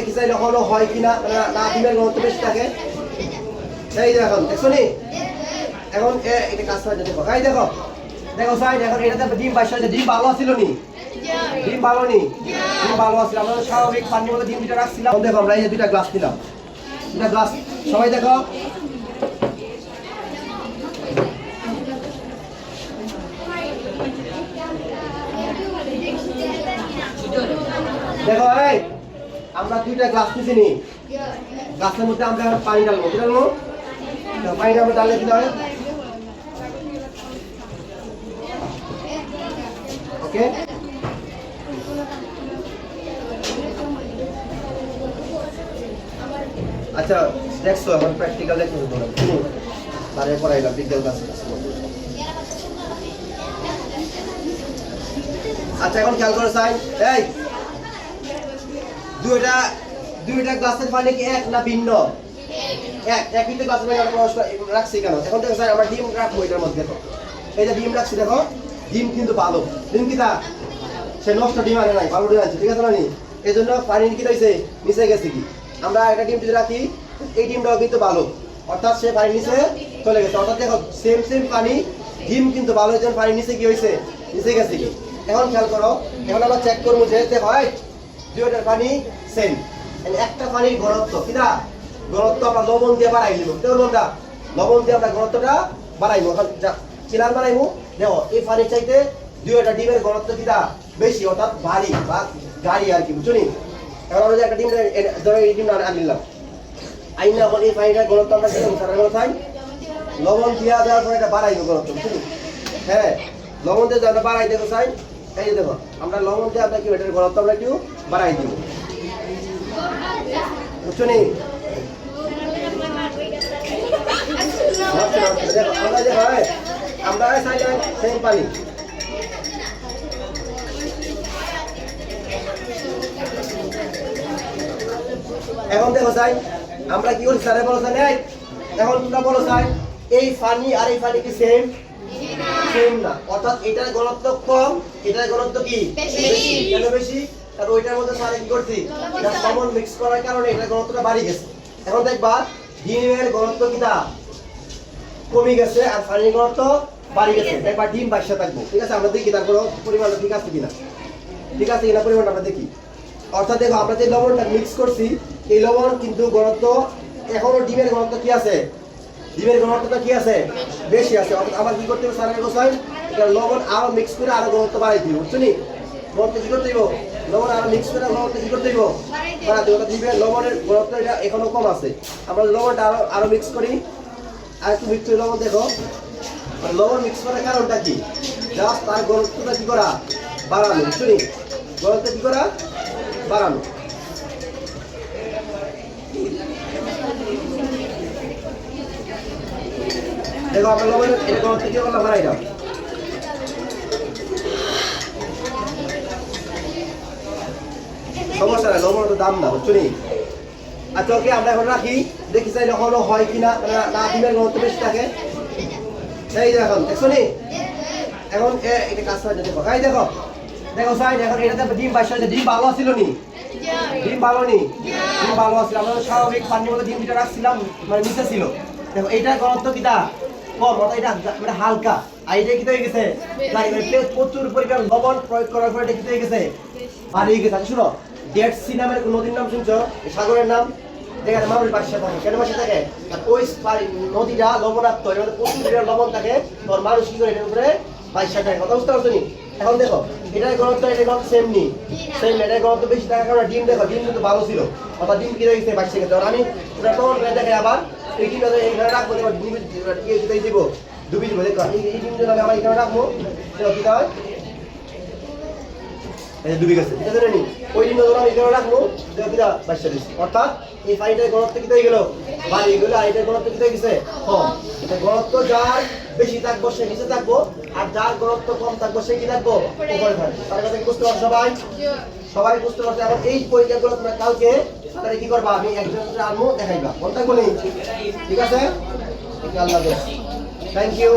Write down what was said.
দেখি চাইলে হলো হয় কিনা না ডিমের ঘনত্ব বেশি থাকে। এই দেখো দেখছো নি এখন এটা কাজ করে দেখো এই দেখো দেখো সাইড এখন এটাতে ডিম বাইশ হয়েছে। ডিম ভালো ছিল নি? ডিম ভালো নি? ডিম ভালো আছিল। আমরা স্বাভাবিক পানির মধ্যে ডিম দুটো রাখছিলাম। দেখো আমরা এই যে দুটা গ্লাস নিলাম, দুটা গ্লাস সবাই দেখো দেখো এই আমরা দুইটা গ্লাস নিছি নি, গ্লাসের মধ্যে আমরা এখন পানি ঢালবো। কি ঢালবো? পানি ঢালবো, ঢাললে কি হয়? ওকে আচ্ছা দেখছো এখন প্র্যাকটিক্যাল দেখছো তারে পড়াইলাম বিজ্ঞান ক্লাস। আচ্ছা এখন খেয়াল করো সাইন এই দুইটা গ্লাসের পানি কি এক না ভিন্ন? একই তো গ্লাসের পানি আমরা রাখছি কেন? এখন দেখো স্যার আমরা ডিম রাখবো এটার মধ্যে। দেখো এই যে ডিম রাখছি, দেখো ডিম কিন্তু ভালো। ডিম কি তা সে নষ্ট ডিম আনে নাই, ভালো ডিম আনছে, ঠিক আছে না? এই জন্য পানি কি হয়েছে নিচে গেছে। কি আমরা একটা ডিম যদি রাখি এই ডিমটাও কিন্তু ভালো, অর্থাৎ সে পানি নিচে চলে গেছে। অর্থাৎ দেখো সেম পানি ডিম কিন্তু ভালো, এই জন্য পানি নিচে কি হয়েছে নিচে গেছে। কি এখন খেয়াল করো, এখন আমরা চেক করবো যে হয় দুইটার পানি সেম। একটা পানির ঘনত্ব কিনা ঘনত্ব আমরা লবণ দিয়ে বাড়াই দিব। বন্ধুরা লবণ দিয়ে আমরা ঘনত্বটা বাড়াইবো। এখন চিলান বাড়াইবো। দেখো এই পানির চাইতে দুইটা ডিমের ঘনত্ব কিনা বেশি, অর্থাৎ ভারী বা গাড়ি আর কি, বুঝছো নি? এখন আমরা যে একটা ডিম ধরো এই ডিমটা আনলাম আইনা, এখন এই পানিটার ঘনত্ব আমরা দিলাম কোথায় লবণ দিয়া দেওয়ার পরে এটা বাড়াইবো ঘনত্ব, বুঝছো? হ্যাঁ লবণ দিয়ে আমরা বাড়াই দেবো চাই। এই যে দেখো আমরা লবণ দিয়ে আমরা কি এটার ঘনত্ব আমরা একটু বাড়াই দিব, বুঝছো নি? আমরা যে হয় আমরা সেম পানি এখন দেখো চাই আমরা কি করি স্যারে বলো চাই এখন তোমরা বলো চাই এই পানি আর এই পানি কি সেম? সেম না, অর্থাৎ এটার ঘনত্ব কম, এটার ঘনত্ব কি বেশি। কেন বেশি? কারণ ওইটার মধ্যে স্যারে কি করছি এটা কমন মিক্স করার কারণে এটার ঘনত্বটা বাড়ি গেছে। এখন দেখবা ডিমের ঘনত্ব কিটা কমে গেছে আর পানির ঘনত্ব বাড়ি গেছে। দেখবা ডিম বাইশা থাকবো, ঠিক আছে? আমরা দেখি তারপর পরিমাণটা ঠিক আছে কিনা, ঠিক আছে কিনা পরিমাণটা আমরা দেখি। অর্থাৎ দেখো আমরা যে লবণটা মিক্স করছি এই লবণ কিন্তু ঘনত্ব এখনো ডিমের ঘনত্ব কি আছে? ডিমের ঘনত্বটা কি আছে? বেশি আছে। অর্থাৎ আবার কি করতে হবে স্যারের গোসাই এটা লবণ আরো মিক্স করে আরো ঘনত্ব বাড়াই দিব, বুঝছো নি? ঘনত্ব কি করতে দিব? লবণ আরো মিক্স করে ঘনত্ব কি করতে দিব? বাড়াতে হবে। ডিমের লবণের ঘনত্ব এটা এখনো কম আছে, আমরা লবণটা আরো মিক্স করি। আর একটু মিক্স করে লবণ দেখো লবণ মিক্স করার কারণটা কি? জাস্ট তার ঘনত্বটা কি করা বাড়ানো, বুঝছো নি? ঘনত্ব কি করা বাড়ানো। দেখো আমরা লবণের এটা ঘনত্ব কি করলাম বাড়াই দাও। সমস্যা নাই, লবণ তো দাম না, বুঝছো নি? আচ্ছা ওকে আমরা এখন রাখি, দেখি চাইলে হলো হয় কিনা না ডিমের ঘনত্ব বেশি থাকে। এই দেখো দেখছো নি এখন এটা কাজ করে দেখো এই দেখো দেখো সাইড এখন এটাতে ডিম বাইশ হয়েছে। ডিম ভালো ছিল নি? ডিম ভালো নি? ডিম ভালো আছিল। আমরা স্বাভাবিক পানির মধ্যে ডিম দুটো রাখছিলাম, মানে নিচে ছিল। দেখো এইটার ঘনত্ব কিটা কম, অর্থাৎ এটা মানে হালকা। আর এটা কি হয়ে গেছে প্রচুর পরিমাণ লবণ প্রয়োগ করার পরে এটা কি হয়ে গেছে বাড়িয়ে গেছে। আচ্ছা শুনো, ডেড সি নামের নদীর নাম শুনছো? সাগরের নাম যেখানে মানুষ বাসা থাকে। কেন বাসা থাকে? আর ওই নদীটা লবণাক্ত, এর মধ্যে প্রচুর পরিমাণ লবণ থাকে, তোর মানুষ কি করে এটার উপরে বাসা থাকে। কথা বুঝতে পারছো নি? এখন দেখো এটার ঘনত্ব এটার ঘনত্ব সেম নি? সেম। এটার ঘনত্ব বেশি থাকার কারণে ডিম দেখো ডিম কিন্তু ভালো ছিল, অর্থাৎ ডিম কি হয়ে গেছে বাসা গেছে। আমি ওটা প্রমাণ করে দেখে আবার এই ডিমটা এখানে রাখবো, ডিম দিব ডুবি দিব। দেখো এই ডিম যদি আমি আমার এখানে রাখবো কি হয় ডুবে গেছে, ঠিক আছে নি? ওই ডিমটা ধরো আমি এখানে রাখবো কিনা বাসা দিচ্ছি, অর্থাৎ এই পানিটার ঘনত্ব কি হয়ে গেল বাড়িয়ে গেল। আর এটার ঘনত্ব কি হয়ে গেছে কম। ঘনত্ব যার বেশি থাকবো সে নিচে থাকবো, আর যার ঘনত্ব কম থাকবো সে কি থাকবো উপরে থাকবে। তার কাছে বুঝতে পারছো সবাই? সবাই বুঝতে পারছো? এখন এই পরীক্ষাগুলো তোমরা কালকে তাহলে কি করবা আমি একজন আনবো দেখাইবা, মন থাকবো নি? ঠিক আছে? আল্লাহ হাফেজ, থ্যাংক ইউ।